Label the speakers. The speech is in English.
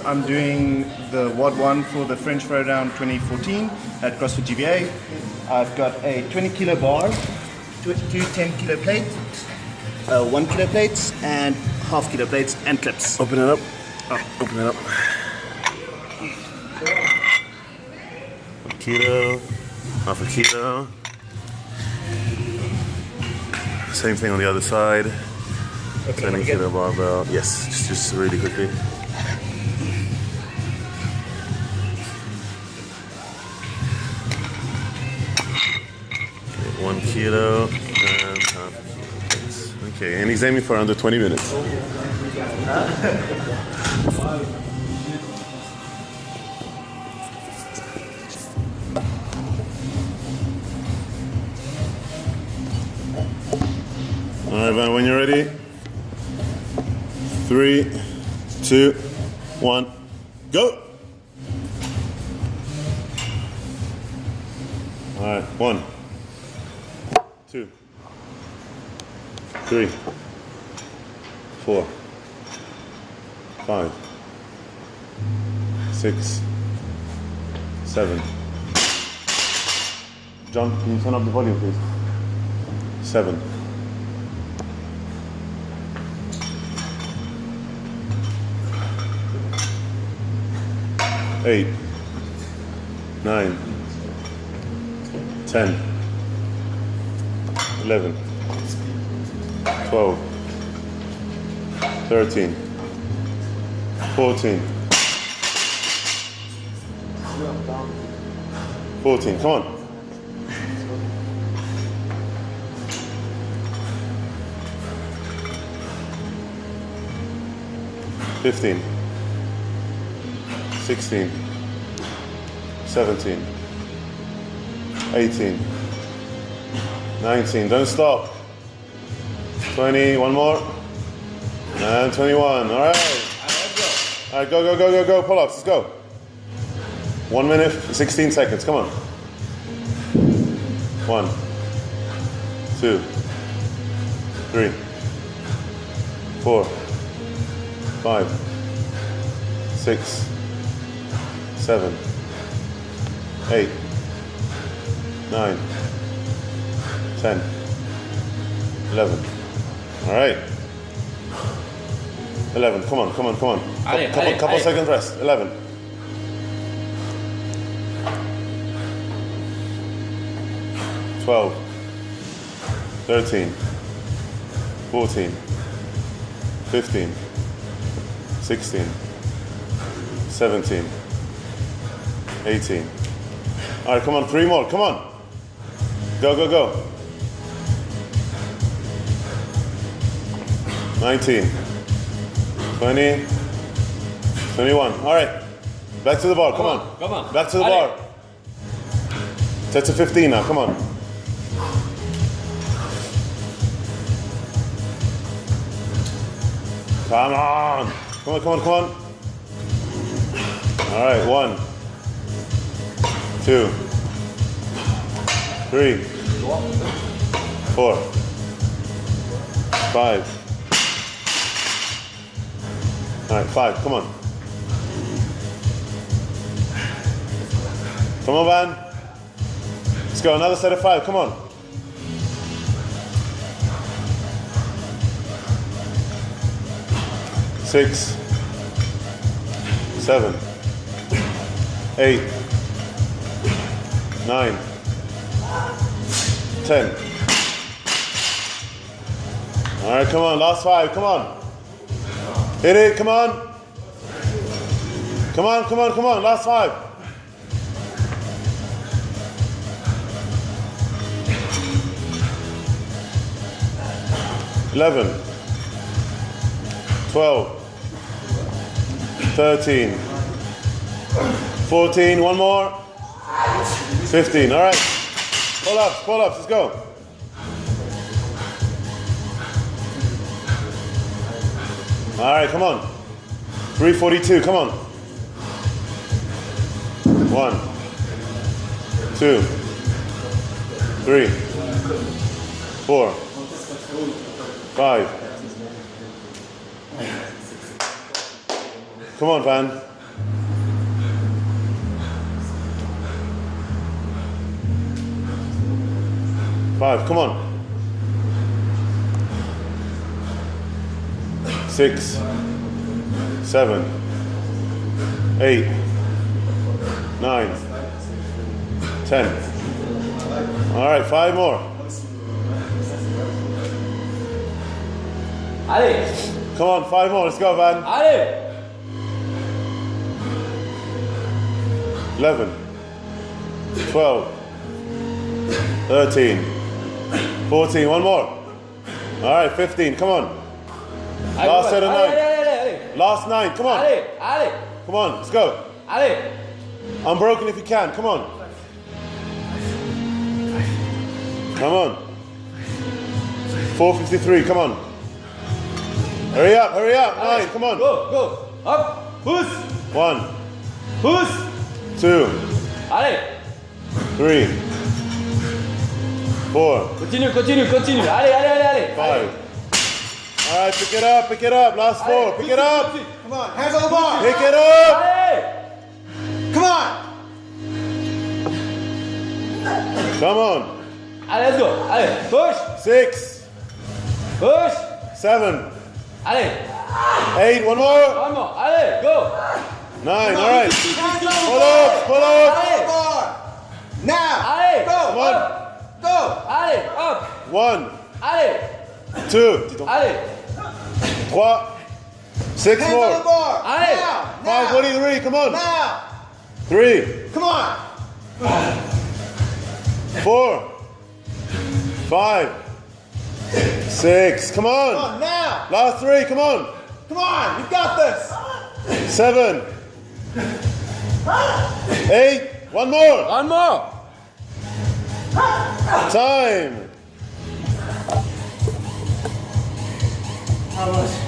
Speaker 1: I'm doing the WOD 1 for the French Throwdown 2014 at CrossFit GBA. I've got a 20 kilo bar, two 10 kilo plates, 1 kilo plates, and half kilo plates and clips.
Speaker 2: Open it up. Oh, open it up. 1 kilo, half a kilo. Same thing on the other side.
Speaker 1: Okay,
Speaker 2: 20 kilo barbell. Yes, just really quickly. Okay, 1 kilo and half a kilo. Okay, and he's aiming for under 20 minutes. All right, Van, when you're ready. 3, 2, 1, go! All right, 1, 2, 3, 4, 5, 6, 7. John, can you turn up the volume, please? 7. 8, 9, 10, 11, 12, 13, 14, 14, come on. 15, 16, 17, 18, 19, don't stop. 20, one more, and 21, all right. All right, go, go, go, go, go, pull-ups, let's go. 1 minute, 16 seconds, come on. 1, 2, 3, 4, 5, 6, 7, 8, 9, 10, 11. All right. 11. Come on, come on, come on. Couple seconds rest. 11. 12, 13, 14, 15, 16, 17, 18. All right, come on, 3 more, come on. Go, go, go. 19, 20, 21. All right, back to the bar, come on.
Speaker 3: Come on.
Speaker 2: Back to the bar. Set to 15 now, come on. Come on. Come on, come on, come on. All right, 1, 2, 3, 4, 5. All right, 5, come on. Come on, Van. Let's go, another set of 5, come on. 6, 7, 8, 9, 10. All right, come on, last 5, come on. Hit it, come on. Come on, come on, come on, last 5. 11, 12, 13, 14, one more, 15, all right. Pull ups, let's go. All right, come on. 342, come on. 1, 2, 3, 4, 5. Come on, Van. Five, come on. 6, 7, 8, 9, 10. All right, 5 more.
Speaker 3: Allez,
Speaker 2: Come on, 5 more. Let's go, Van.
Speaker 3: allez.
Speaker 2: 11, 12, 13, 14. One more. All right, 15. Come on. Last set of 9.
Speaker 3: Allez.
Speaker 2: Last 9. Come on.
Speaker 3: Allez.
Speaker 2: Come on. Let's go.
Speaker 3: Allez.
Speaker 2: Unbroken if you can. Come on. Come on. 4:53. Come on. Hurry up. 9. Come on.
Speaker 3: Go. Up. Pousse.
Speaker 2: 1,
Speaker 3: Pousse.
Speaker 2: 2,
Speaker 3: Allez.
Speaker 2: 3, 4,
Speaker 3: Continue. Allez.
Speaker 2: 5. All right, pick it up. Last 4. Pick it up.
Speaker 1: Come on, hands on the bar.
Speaker 2: Pick it up.
Speaker 3: Allez.
Speaker 1: Come on.
Speaker 2: Come on.
Speaker 3: Allez, let's go. Allez. Push.
Speaker 2: 6, 7,
Speaker 3: Allez.
Speaker 2: 8. One more.
Speaker 3: One more. Allez. Go.
Speaker 2: 9. All right.
Speaker 1: Hands on the
Speaker 2: Pull
Speaker 1: bar.
Speaker 2: up.
Speaker 1: Hands on the bar. Now.
Speaker 3: Allez.
Speaker 2: Come on.
Speaker 1: Go.
Speaker 3: Allez. Up.
Speaker 2: 1,
Speaker 3: Allez.
Speaker 2: 2,
Speaker 3: Allez.
Speaker 2: 3, 6
Speaker 1: Hands on the
Speaker 2: more.
Speaker 1: bar.
Speaker 3: Allez.
Speaker 1: Now.
Speaker 2: 5, 43. Come on.
Speaker 1: Now.
Speaker 2: 3,
Speaker 1: Come on.
Speaker 2: 4, 5, 6. Come
Speaker 1: Come
Speaker 2: on.
Speaker 1: on now.
Speaker 2: Last 3. Come on.
Speaker 1: Come on. You got this.
Speaker 2: 7, 8. One more.
Speaker 3: One more.
Speaker 2: Time.
Speaker 1: How much?